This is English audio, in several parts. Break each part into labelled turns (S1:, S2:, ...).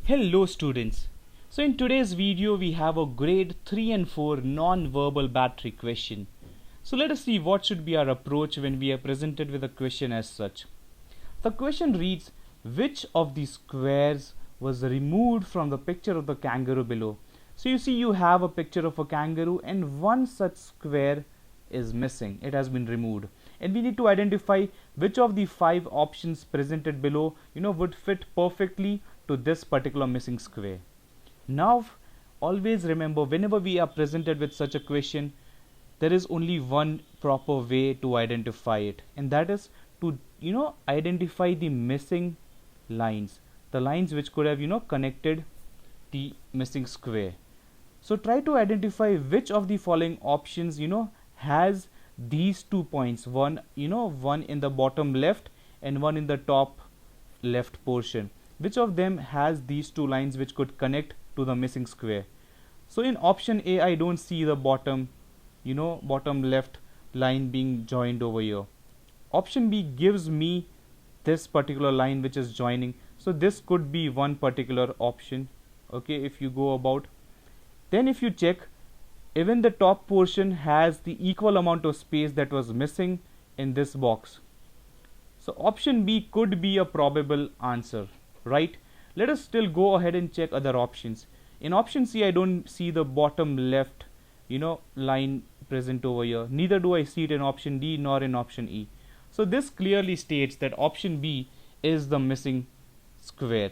S1: Hello students. So in today's video we have a grade 3 and 4 non-verbal battery question. So let us see what should be our approach when we are presented with a question as such. The question reads, which of the squares was removed from the picture of the kangaroo below? So you see you have a picture of a kangaroo and one such square is missing. It has been removed. And we need to identify which of the 5 options presented below would fit perfectly to this particular missing square. Now always remember, whenever we are presented with such a question, there is only one proper way to identify it, and that is to identify the missing lines, the lines which could have connected the missing square. So try to identify which of the following options has these 2 points, one one in the bottom left and one in the top left portion. Which of them has these 2 lines which could connect to the missing square? So in option A, I don't see the bottom left line being joined over here. Option B gives me this particular line which is joining, so this could be one particular option. Okay, if you go about, then if you check, even the top portion has the equal amount of space that was missing in this box. So option B could be a probable answer, right? Let us still go ahead and check other options. In option C, I don't see the bottom left line present over here. Neither do I see it in option D nor in option E. So this clearly states that option B is the missing square.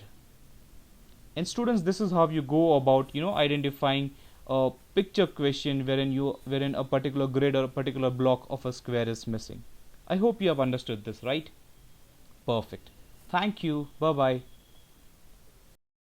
S1: And students, this is how you go about identifying a picture question wherein a particular grid or a particular block of a square is missing. I hope you have understood this, right? Perfect. Thank you. Bye bye.